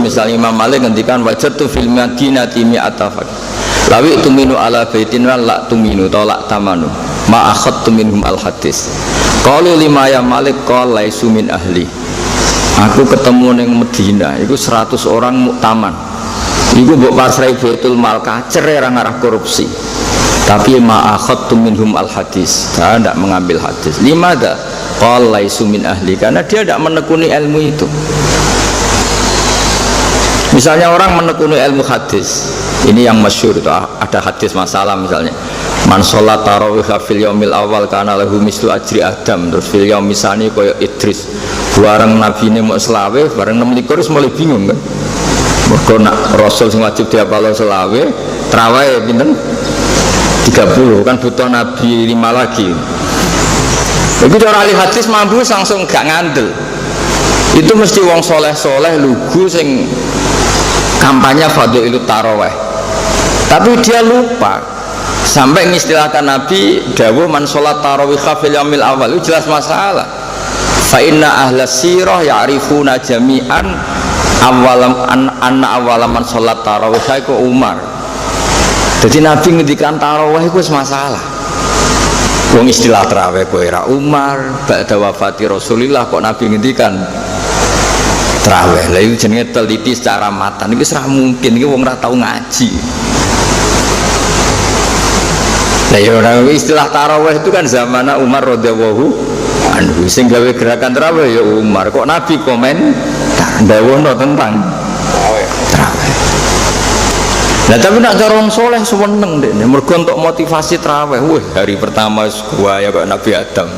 misalnya Imam Malik ngendikan wajadtu fil madinati mi'ata faqih lawi tuminu ala baitin wa la tuminu tolak tamanu ma akhadtu minhum al hadis qalu lima ya Malik qala laisu min ahli. Aku ketemu ning Medina iku 100 orang muktaman iku mbok pasrai Baitul Mal kacer ora ngarah korupsi tapi ma akhadtu minhum al hadis saya tidak mengambil hadis limada qala laisu min ahli karena dia tidak menekuni ilmu itu. Misalnya orang menekuni ilmu hadis, ini yang masyhur itu ada hadis masalah misalnya man sholat tarawih fil yaumil awal kana lahu mislu ajri adam terus fil yaum misani koyo Idris bareng nabi ini mau selawe bareng 26 wis mulai bingung kan mergo nak rasul sing wajib dihafal selawe tarawih pinten 30 kan butuh nabi 5 lagi begitu orang ahli hadis mampu langsung gak ngandel itu mesti wong soleh-soleh lugu sing kampanye fadhilul tarawih tapi dia lupa sampai mengistilahkan Nabi dawuh man sholat tarawih fil yaumil awal itu jelas masalah fa inna ahlas sirah ya'rifuna jami'an awalam anna awalam man sholat tarawih itu Umar. Jadi Nabi ngendikan tarawih itu masalah wong istilah tarawih kok era Umar ba'da wafati Rasulillah kok Nabi ngendikan tarawih lah itu jenenge teliti secara matan iki ora mungkin iki wong ora tau ngaji. Lah ya orang istilah tarawih itu kan zaman Umar radhiyallahu anhu sing gawe gerakan tarawih ya Umar kok Nabi komen ndawuhno tentang tarawih. Nah tapi nak cara wong saleh seneng dene mergo untuk motivasi tarawih. Wah, hari pertama gua ya kok Nabi Adam,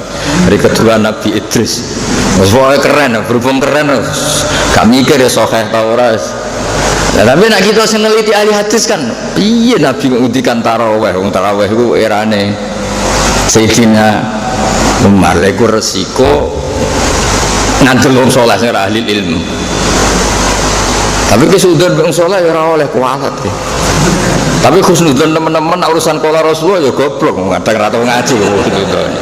hari kedua Nabi Idris. Wes wae keren, berhubung keren gak mikir ya sahih ta ora. Nah, tapi nak kita seneliti ahli hadis kan iya Nabi ngendikan tarawih wong tarawih iku erane Sayyidina Umar iku resiko ngandel wong saleh sing ahli ilmu. Tapi kesudahan wong saleh ya ora oleh kualat. Tapi khusnudzon teman-teman urusan qala Rasulullah ya goblok kadang ra tau ngaji khusnudzon.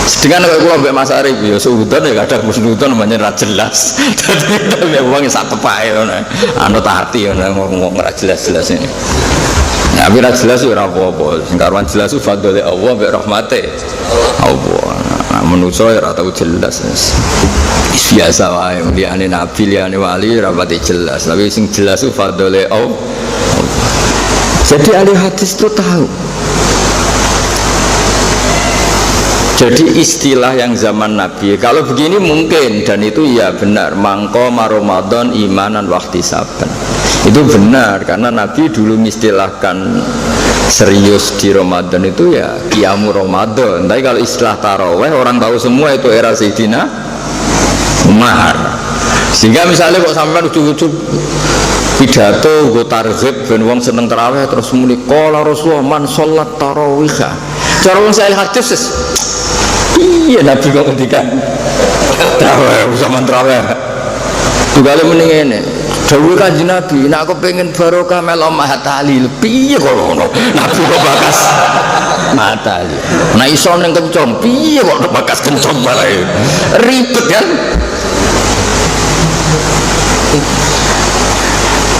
Sedangkan kalau aku mbak Mas Arif ya suudon ya kadang khusnudzon namanya ra jelas. Dadi wong sak kepae ngono. Anut hati ngono ngomong ra jelas-jelas ini. Nah, tapi ra jelas ora apa-apa. Sing karuan jelas ku fadhole Allah mbek rahmate Allah. Nah, manusa ora tau jelas. Biasa wae liyane nabi liyane wali ora pati jelas. Tapi sing jelas ku fadhole Allah. Jadi ahli hadis itu tahu. Jadi istilah yang zaman Nabi kalau begini mungkin dan itu ya benar mangko Ramadan imanan wahtisaban itu benar karena Nabi dulu mengistilahkan serius di Ramadan itu ya qiyamu Ramadan. Tapi kalau istilah tarawih orang tahu semua itu era Sayyidina Umar. Sehingga misalnya kok sampai ujug-ujug pidato go targhib ben wong seneng tarawih terus muni qala Rasulullah man sholat tarawih. Cara wong saya hadis iya Nabi kok ngendikan tarawih sama tarawih tugale mending ngene dawuh Kanjeng Nabi nek aku pengen barokah melo mahatalil piye kok ngono Nabi kok bakas mahatalil nek iso ning kencong piye kok bakas kencong bae ribet kan.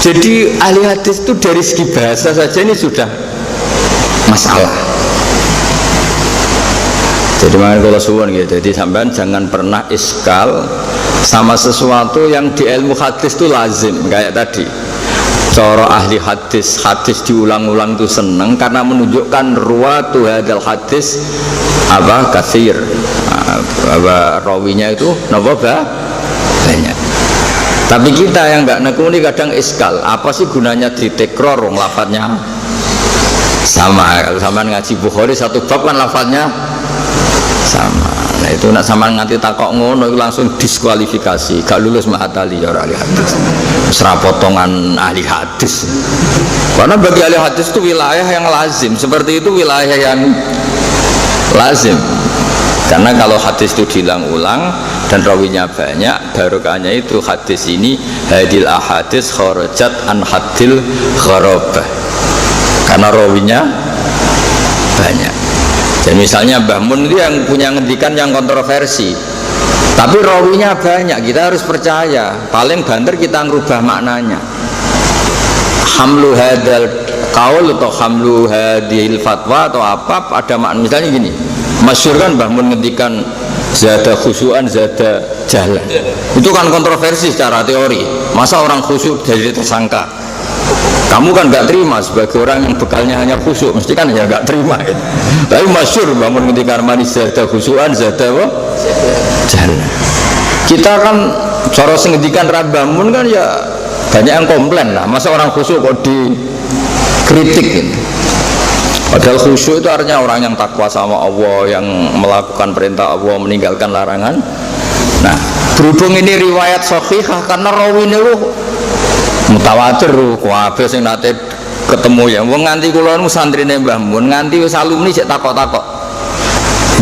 Jadi ahli hadis itu dari segi bahasa saja ini sudah masalah. Jadi makanya kalau suwun gitu, jadi sampean jangan pernah iskal sama sesuatu yang di ilmu hadis itu lazim kayak tadi. Cara ahli hadis, hadis diulang-ulang itu seneng karena menunjukkan ruwatu hadal hadis apa katsir, apa rawinya itu napa banyak. Tapi kita yang nggak nekuni kadang iskal, apa sih gunanya ditekror wong lafadznya sama. Kalau sampean ngaji Bukhari satu bab kan lafadznya sama. Nah itu nak sama nganti takok ngono itu langsung diskualifikasi gak lulus mahatali ya ahli hadis serah potongan ahli hadis karena bagi ahli hadis itu wilayah yang lazim seperti itu wilayah yang lazim karena kalau hadis itu diulang-ulang dan rawinya banyak barokahnya itu hadis ini hadil ahadis kharajat an hadil gharabah karena rawinya banyak. Dan misalnya Mbah Mun itu yang punya ngendikan yang kontroversi Tapi rawinya banyak, kita harus percaya. Paling banter kita ngerubah maknanya. Hamlu hadal kaul atau hamlu hadil fatwa atau apa, ada makna. Misalnya gini, masyhur kan Mbah Mun ngendikan zada khusyuan zada jalan. Itu kan kontroversi secara teori. Masa orang khusyuk jadi tersangka? Kamu kan nggak terima sebagai orang yang bekalnya hanya khusyuk, mesti kan ya nggak terima gitu. Tapi masyhur Mbah Mun ngendikan manis zada khusyuan zada jalan. Kita kan cara ngendikan Mbah Mun kan ya banyak yang komplain lah, masa orang khusyuk kok dikritik gitu. Padahal khusyuk itu artinya orang yang takwa sama Allah, yang melakukan perintah Allah, meninggalkan larangan. Nah, berhubung ini riwayat sahihah karena rawine lu mutawatir kabeh sing nate ketemu ya. Wong nganti kula nu santrine Mbah Mun, nganti wis alumni sik takok-takok.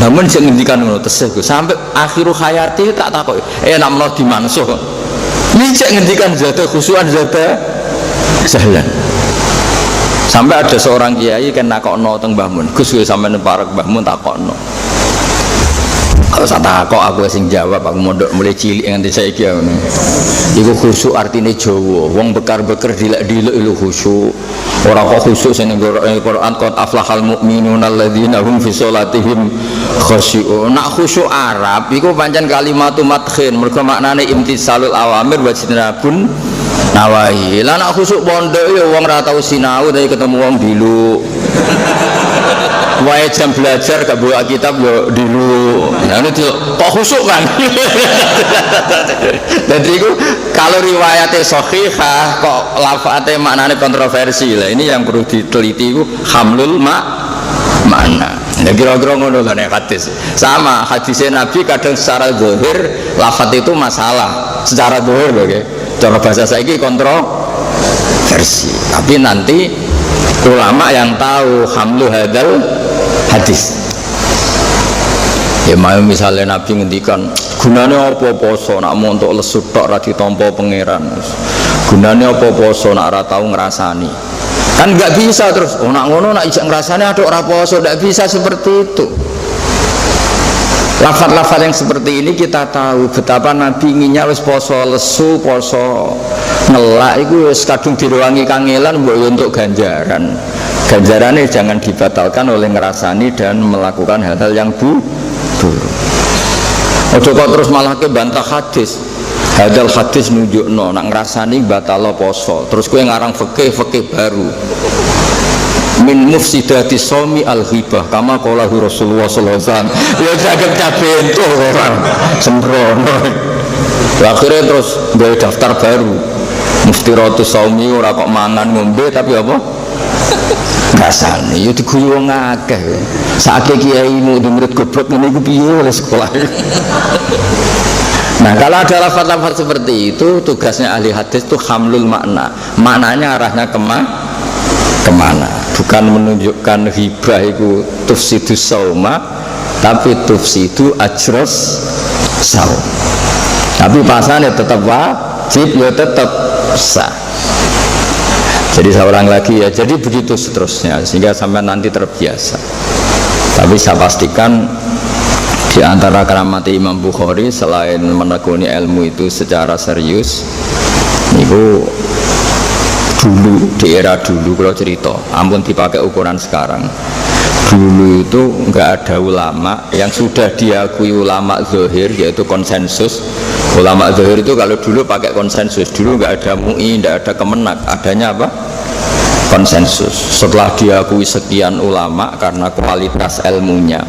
Mbah Mun sing ngendikan ngono tesih sampai akhiru hayati tak takok. Nek menawa dimansuh. Ini cek ngendikan zada khusyuan zada jalan. Sampai ada seorang kiai kan takokno teng Mbah Mun, Gus kowe sampeyan parek Mbah Mun takokno. Kalau saya takok aku sing jawab, aku mondok mulai cilik nganti saiki ngono. Iku khusyuk artine Jawa. Wong bekar-bekar dilek-dilek iku khusyuk. Ora kok khusyuk sing Quran qad aflahal mu'minuna alladzina hum fi sholatihim khashi'un. Nak khusyuk Arab iku pancen kalimatu madkhin, mergo maknane imtisalul awamir wa jinabun nawahi. Lah nak khusyuk pondok ya wong ora tau sinau tapi ketemu wong dilu. Wae jam belajar gak bawa kitab yo dilu. Nah itu kok khusyuk kan. Jadi itu kalau riwayatnya sahihah kok lafate maknanya kontroversi lah. Ini yang perlu diteliti itu hamlul makna. Ya kira-kira ngono lah nek hadis. Sama hadisnya Nabi kadang secara zahir lafat itu masalah. Secara zahir lho nggih. Cara bahasa saiki kontroversi. Tapi nanti ulama yang tahu hamlu hadal hadis. Ya mau misalnya Nabi ngendikan gunanya apa poso nak mau untuk lesut tok ra ditampa pangeran. Gunanya apa poso nak ora tau ngrasani. Kan enggak bisa terus nak ngono nak ijak ngrasani aduk ora poso, enggak bisa seperti itu. Lafaz-lafaz yang seperti ini kita tahu betapa Nabi inginnya wis poso lesu, poso ngelak itu wis kadung diruangi kangelan mbok untuk ganjaran. Ganjarannya jangan dibatalkan oleh ngerasani dan melakukan hal-hal yang buruk. Ojo kok terus malah ke bantah hadis. Hadal hadis nunjukno nak ngerasani batalo poso. Terus kowe ngarang fikih baru. Min mufsidati shaumi al-ghibah kama qala Rasulullah sallallahu alaihi wasallam. Ya saged cabento orang sembrono. Akhirnya terus gawe daftar baru. Muftiratus shaumi ora kok mangan ngombe tapi apa? Ngrasani ya diguyu wong akeh. Saiki kiaimu murid goblok ngene iku piye oleh sekolah. Nah, kalau ada lafaz-lafaz seperti itu, tugasnya ahli hadis itu hamlul makna. Maknanya arahnya kemana? Bukan menunjukkan hibah itu tufsidus sauma, tapi tufsidu ajros saum. Tapi pasalnya tetap wajib, ya tetap sah. Jadi seorang lagi ya, jadi begitu seterusnya sehingga sampai nanti terbiasa. Tapi saya pastikan di antara keramat Imam Bukhari selain menekuni ilmu itu secara serius, itu dulu di era dulu kalau cerita, ampun dipakai ukuran sekarang. Dulu itu enggak ada ulama yang sudah diakui ulama zahir yaitu konsensus. Ulama zahir itu kalau dulu pakai konsensus, dulu enggak ada MUI, enggak ada Kemenak, adanya apa? Konsensus. Setelah diakui sekian ulama karena kualitas ilmunya,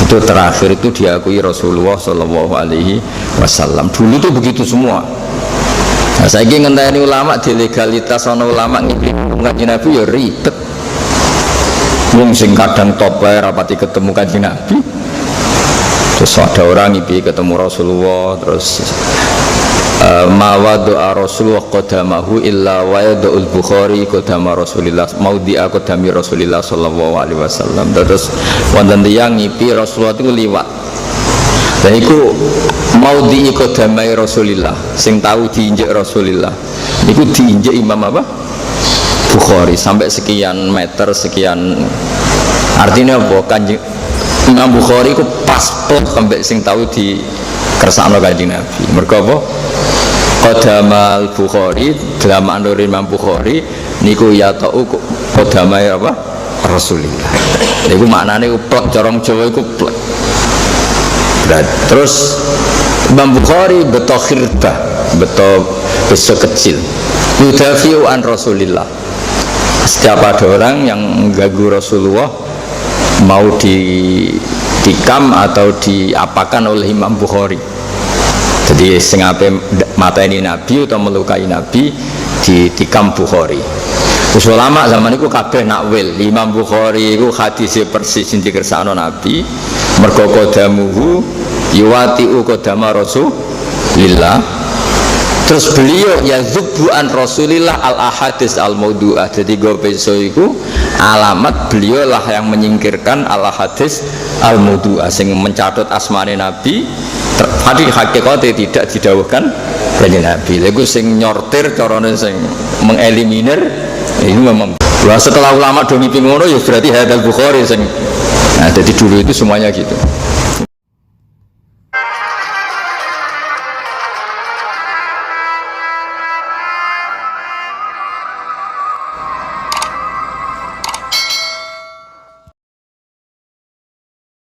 itu terakhir itu diakui Rasulullah Shallallahu Alaihi Wasallam. Dulu itu begitu semua. Nah, saya ingin ngenteni ulama di legalitas ono ulama ngikut Kanjeng Nabi ya ribet. Wong sing kadang top wae rapati ketemu Kanjeng Nabi. Terus ada orang ngipi ketemu Rasulullah terus mawadu'a Rasulullah qadamahu illa wa yadul Bukhari qadama Rasulillah maudhi'a qadami Rasulillah sallallahu alaihi wasallam. Terus wonten tiyang ngipi Rasulullah itu liwat. Lah iku maudhi'i qadamai Rasulillah sing tahu diinjek Rasulillah. Iku diinjek Imam apa? Bukhari sampai sekian meter sekian. Artinya apa? Kanjeng Imam Bukhari itu pas sampai sing tahu di kersane Kanjeng Nabi. Mergo apa? Qadamal Bukhari dalam Nur Imam Bukhari niku ya tau qadamai apa? Rasulillah. Niku maknane plek corong Jawa iku plek. Terus Imam Bukhari beto khirbah, beto besok kecil. Yudafiu an Rasulillah. Setiap ada orang yang mengganggu Rasulullah mau ditikam atau diapakan oleh Imam Bukhari. Jadi sengape mateni Nabi atau melukai Nabi ditikam Bukhari. Terus ulama zaman itu kabeh nakwil Imam Bukhari itu hadisnya persis sing dikersakno Nabi mergo qadamuhu yuwati'u qadama Rasulillah. Terus beliau ya zubuan Rasulillah al ahadis al maudu'ah. Jadi go beso itu alamat beliau lah yang menyingkirkan al ahadis al maudu'ah sing mencatat asmane Nabi tadi hakikatnya tidak didawuhkan dari Nabi. Lagu sing nyortir carane sing mengeliminir ini memang. Setelah ulama demi ngono ya berarti hadal Bukhari sing. Nah, jadi dulu itu semuanya gitu.